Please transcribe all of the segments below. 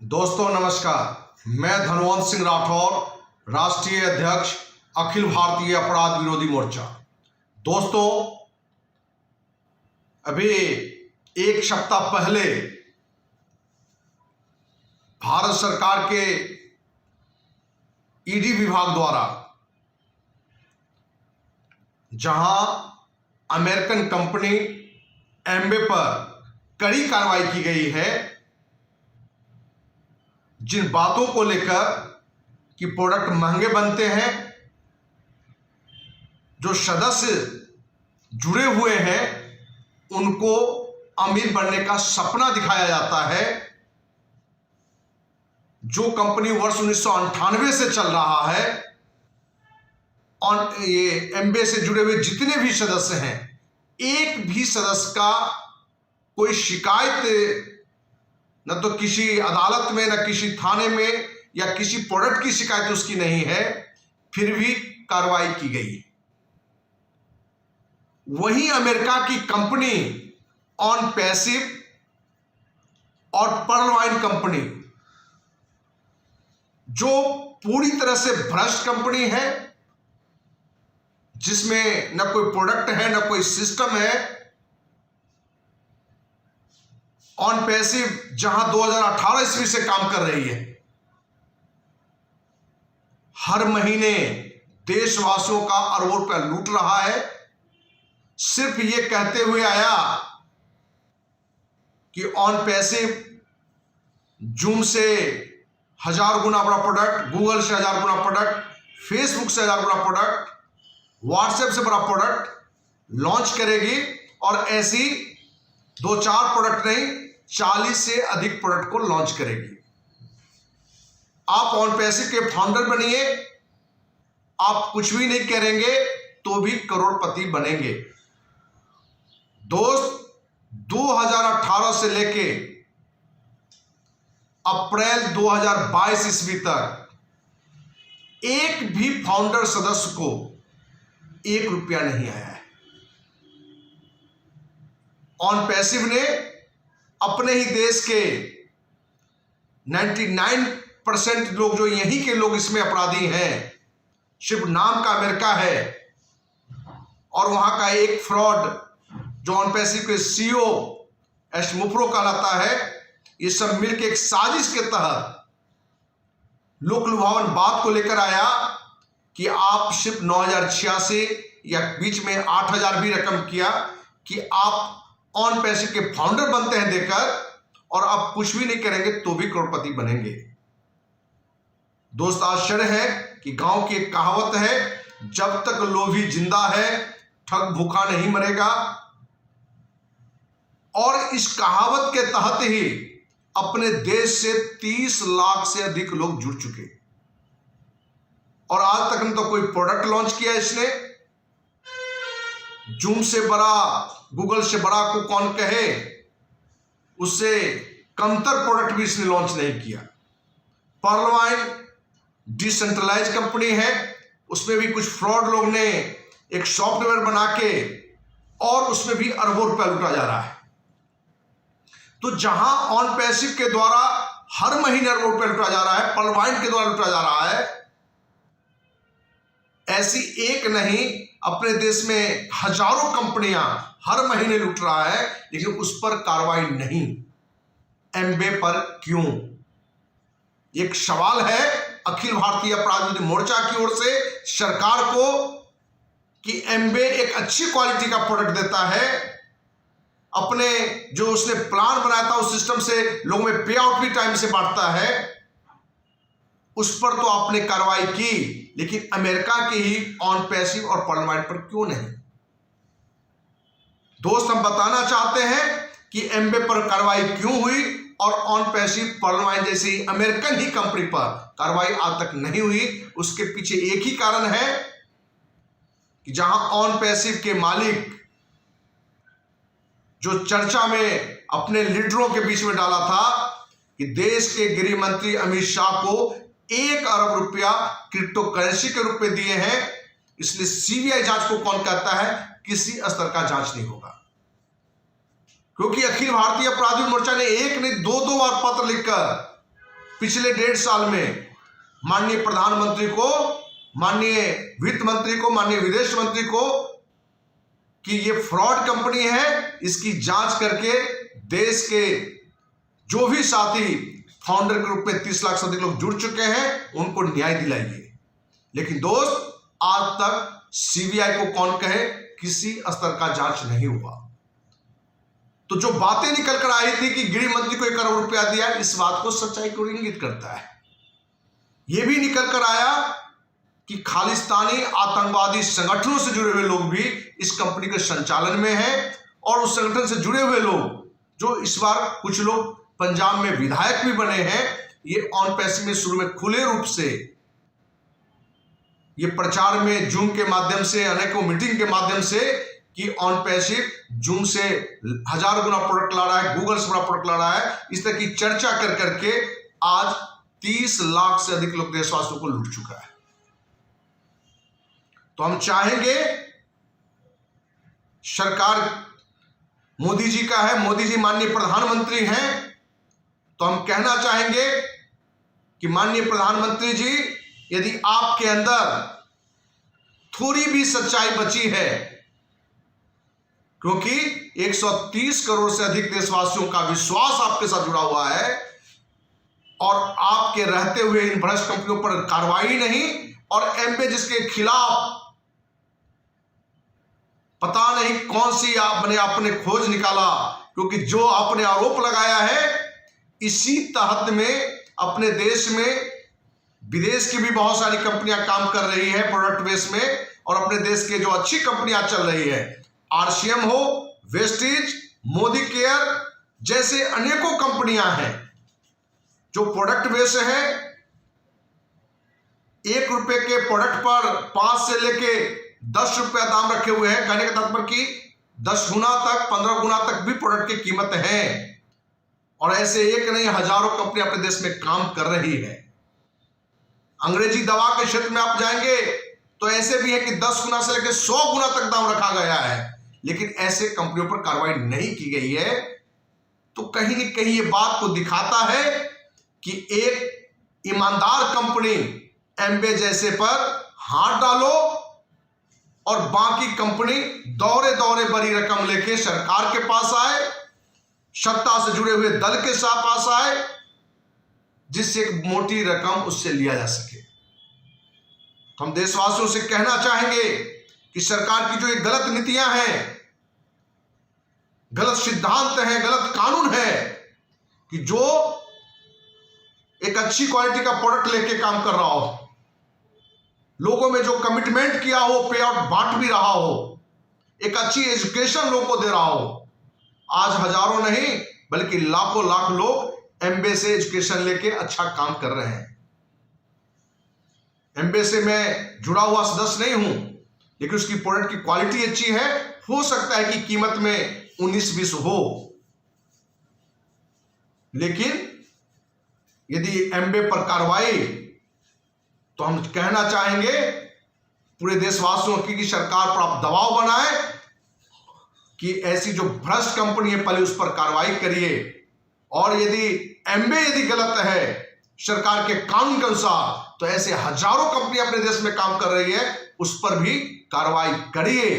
दोस्तों नमस्कार, मैं धनवंत सिंह राठौर, राष्ट्रीय अध्यक्ष अखिल भारतीय अपराध विरोधी मोर्चा। दोस्तों, अभी एक सप्ताह पहले भारत सरकार के ईडी विभाग द्वारा जहां अमेरिकन कंपनी एम्बे पर कड़ी कार्रवाई की गई है, जिन बातों को लेकर कि प्रोडक्ट महंगे बनते हैं, जो सदस्य जुड़े हुए हैं उनको अमीर बनने का सपना दिखाया जाता है। जो कंपनी वर्ष 1998 से चल रहा है और ये एम्बे से जुड़े हुए जितने भी सदस्य हैं, एक भी सदस्य का कोई शिकायत न तो किसी अदालत में, न किसी थाने में या किसी प्रोडक्ट की शिकायत उसकी नहीं है, फिर भी कार्रवाई की गई। वहीं अमेरिका की कंपनी ऑन पैसिव और पर्ल वाइन कंपनी, जो पूरी तरह से भ्रष्ट कंपनी है, जिसमें न कोई प्रोडक्ट है न कोई सिस्टम है। ऑन पैसिव जहां 2018 ईस्वी से काम कर रही है, हर महीने देशवासियों का अरबों रुपया लूट रहा है, सिर्फ ये कहते हुए आया कि ऑन पैसिव जूम से 1000 गुना बड़ा प्रोडक्ट, गूगल से 1000 गुना प्रोडक्ट, फेसबुक से 1000 गुना प्रोडक्ट, व्हाट्सएप से बड़ा प्रोडक्ट लॉन्च करेगी और ऐसी 2-4 प्रोडक्ट नहीं, 40 से अधिक प्रोडक्ट को लॉन्च करेगी। आप ऑन पैसिव के फाउंडर बनिए, आप कुछ भी नहीं करेंगे तो भी करोड़पति बनेंगे। दोस्त, 2018 से लेके अप्रैल 2022 ईस्वी तक एक भी फाउंडर सदस्य को 1 रुपया नहीं आया है। ऑन पैसिव ने अपने ही देश के 99% लोग, जो यहीं के लोग इसमें अपराधी हैं, सिर्फ नाम का अमेरिका है और वहां का एक फ्रॉड जो ऑन पैसिव के सीईओ एस मुफ्रो कहलाता है, ये सब मिलकर एक साजिश के तहत लोक लुभावन बात को लेकर आया कि आप सिर्फ 9086 या बीच में 8000 भी रकम किया कि आप ऑन पैसिव के फाउंडर बनते हैं देकर, और आप कुछ भी नहीं करेंगे तो भी करोड़पति बनेंगे। दोस्त, आश्चर्य है कि गांव की एक कहावत है, जब तक लोभी जिंदा है ठग भूखा नहीं मरेगा, और इस कहावत के तहत ही अपने देश से 30 लाख से अधिक लोग जुड़ चुके, और आज तक न तो कोई प्रोडक्ट लॉन्च किया इसने। जूम से बड़ा, गूगल से बड़ा को कौन कहे, उससे कमतर प्रोडक्ट भी इसने लॉन्च नहीं किया। पर्ल वाइन डिसेंट्रलाइज कंपनी है, उसमें भी कुछ फ्रॉड लोग ने एक सॉफ्टवेयर बना के और उसमें भी अरबों रुपया लूटा जा रहा है। तो जहां ऑन पैसिव के द्वारा हर महीने अरबों रुपया लूटा जा रहा है, पर्ल वाइन के द्वारा लूटा जा रहा है, ऐसी एक नहीं, अपने देश में हजारों कंपनियां हर महीने लूट रहा है, लेकिन उस पर कार्रवाई नहीं। एम्बे पर क्यों? एक सवाल है अखिल भारतीय अपराध विरोधी मोर्चा की ओर से सरकार को कि एम्बे एक अच्छी क्वालिटी का प्रोडक्ट देता है, अपने जो उसने प्लान बनाया था उस सिस्टम से लोगों में पे आउट भी टाइम से बांटता है, उस पर तो आपने कार्रवाई की, लेकिन अमेरिका के ही ऑन पैसिव और पर्ल वाइन पर क्यों नहीं? दोस्त, हम बताना चाहते हैं कि एम्बे पर कार्रवाई क्यों हुई और ऑन पैसिव, पर्ल वाइन जैसी अमेरिकन ही कंपनी पर कार्रवाई आज तक नहीं हुई। उसके पीछे एक ही कारण है कि जहां ऑन पैसिव के मालिक, जो चर्चा में अपने लीडरों के बीच में डाला था कि देश के गृह मंत्री अमित शाह को 1 अरब रुपया क्रिप्टो करेंसी के रूप में दिए हैं, इसलिए सीबीआई जांच को कौन कहता है? किसी स्तर का जांच नहीं होगा। क्योंकि अखिल भारतीय अपराध विरोधी मोर्चा ने एक नहीं 2-2 बार पत्र लिखकर पिछले 1.5 साल में माननीय प्रधानमंत्री को, माननीय वित्त मंत्री को, माननीय विदेश मंत्री को कि ये फ्रॉड कंपनी है, इसकी जांच करके देश के जो भी साथी फाउंडर के रूप में 30 लाख से अधिक लोग जुड़ चुके हैं उनको न्याय दिलाइए। लेकिन दोस्त, आज तक सीबीआई को कौन कहे, किसी स्तर का जांच नहीं हुआ। तो जो बातें निकल कर आई थी कि गृह मंत्री को 1 करोड़ रुपया दिया, इस बात को सच्चाई को इंगित करता है। यह भी निकल कर आया कि खालिस्तानी आतंकवादी संगठनों से जुड़े हुए लोग भी इस कंपनी के संचालन में हैं, और उस संगठन से जुड़े हुए लोग जो इस बार कुछ लोग पंजाब में विधायक भी बने हैं, ये ऑन पैसिव में शुरू में खुले रूप से ये प्रचार में जूम के माध्यम से, अनेकों मीटिंग के माध्यम से कि ऑन पैसिव जूम से 1000 गुना प्रोडक्ट ला रहा है, गूगल से बड़ा प्रोडक्ट ला रहा है, इस तरह की चर्चा कर करके आज 30 लाख से अधिक लोग देशवासियों को लूट चुका है। तो हम चाहेंगे, सरकार मोदी जी का है, मोदी जी माननीय प्रधानमंत्री हैं, तो हम कहना चाहेंगे कि माननीय प्रधानमंत्री जी, यदि आपके अंदर थोड़ी भी सच्चाई बची है, क्योंकि 130 करोड़ से अधिक देशवासियों का विश्वास आपके साथ जुड़ा हुआ है, और आपके रहते हुए इन भ्रष्ट कंपनियों पर कार्रवाई नहीं, और एमपी जिसके खिलाफ पता नहीं कौन सी आपने खोज निकाला, क्योंकि जो आपने आरोप लगाया है इसी तहत में अपने देश में विदेश की भी बहुत सारी कंपनियां काम कर रही है प्रोडक्ट बेस में, और अपने देश के जो अच्छी कंपनियां चल रही है, आरसीएम हो, वेस्टीज, मोदी केयर जैसे अनेकों कंपनियां हैं जो प्रोडक्ट बेस है। 1 रुपए के प्रोडक्ट पर 5 से लेके 10 रुपया दाम रखे हुए हैं। कहने का तात्पर्य कि 10 गुना तक, 15 गुना तक भी प्रोडक्ट की कीमत है, और ऐसे एक नहीं हजारों कंपनियां अपने देश में काम कर रही है। अंग्रेजी दवा के क्षेत्र में आप जाएंगे तो ऐसे भी है कि 10 गुना से लेकर 100 गुना तक दाम रखा गया है, लेकिन ऐसे कंपनियों पर कार्रवाई नहीं की गई है। तो कहीं न कहीं ये बात को दिखाता है कि एक ईमानदार कंपनी एमबे जैसे पर हाथ डालो और बाकी कंपनी दौरे दौरे बड़ी रकम लेके सरकार के पास आए, सत्ता से जुड़े हुए दल के साथ पास आए, जिससे एक मोटी रकम उससे लिया जा सके। तो हम देशवासियों से कहना चाहेंगे कि सरकार की जो ये गलत नीतियां हैं, गलत सिद्धांत हैं, गलत कानून है, कि जो एक अच्छी क्वालिटी का प्रोडक्ट लेके काम कर रहा हो, लोगों में जो कमिटमेंट किया हो पे आउट बांट भी रहा हो, एक अच्छी एजुकेशन लोगों को दे रहा हो, आज हजारों नहीं बल्कि लाखों लाख लोग एमबे से एजुकेशन लेके अच्छा काम कर रहे हैं। एमबे से मैं जुड़ा हुआ सदस्य नहीं हूं, लेकिन उसकी प्रोडक्ट की क्वालिटी अच्छी है। हो सकता है कि कीमत में 19-20 हो, लेकिन यदि एमबे पर कार्रवाई, तो हम कहना चाहेंगे पूरे देशवासियों की कि सरकार पर आप दबाव बनाएं कि ऐसी जो भ्रष्ट कंपनी है पहले उस पर कार्रवाई करिए, और यदि एमबे यदि गलत है सरकार के कानून के अनुसार, तो ऐसे हजारों कंपनियां अपने देश में काम कर रही है, उस पर भी कार्रवाई करिए,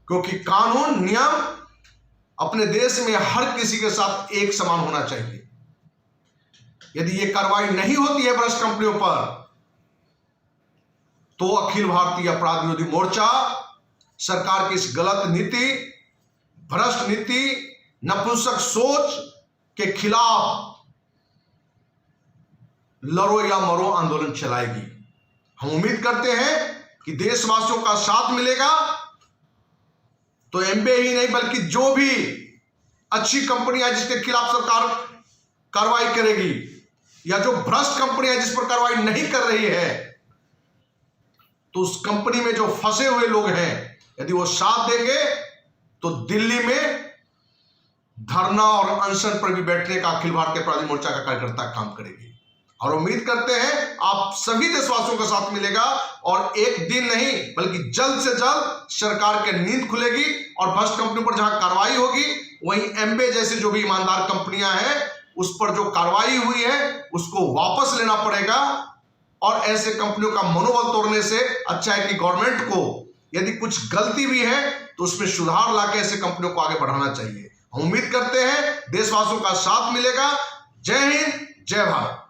क्योंकि कानून नियम अपने देश में हर किसी के साथ एक समान होना चाहिए। यदि ये कार्रवाई नहीं होती है भ्रष्ट कंपनियों पर, तो अखिल भारतीय अपराध विरोधी मोर्चा सरकार की इस गलत नीति, भ्रष्ट नीति, नपुंसक सोच के खिलाफ लड़ो या मरो आंदोलन चलाएगी। हम उम्मीद करते हैं कि देशवासियों का साथ मिलेगा, तो एमबे ही नहीं बल्कि जो भी अच्छी कंपनियां जिसके खिलाफ सरकार कार्रवाई करेगी, या जो भ्रष्ट कंपनियां जिस पर कार्रवाई नहीं कर रही है, तो उस कंपनी में जो फंसे हुए लोग हैं यदि वो साथ देंगे, तो दिल्ली में धरना और अनशन पर भी बैठने का अखिल भारतीय अपराधी मोर्चा का कार्यकर्ता काम करेगी। और उम्मीद करते हैं आप सभी देशवासियों का साथ मिलेगा, और एक दिन नहीं बल्कि जल्द से जल्द सरकार के नींद खुलेगी, और भ्रष्ट कंपनियों पर जहां कार्रवाई होगी, वहीं एमबे जैसे जो भी ईमानदार कंपनियां हैं उस पर जो कार्रवाई हुई है उसको वापस लेना पड़ेगा। और ऐसे कंपनियों का मनोबल तोड़ने से अच्छा है कि गवर्नमेंट को यदि कुछ गलती भी है तो उसमें सुधार लाके ऐसे कंपनियों को आगे बढ़ाना चाहिए। हम उम्मीद करते हैं देशवासियों का साथ मिलेगा। जय हिंद, जय भारत।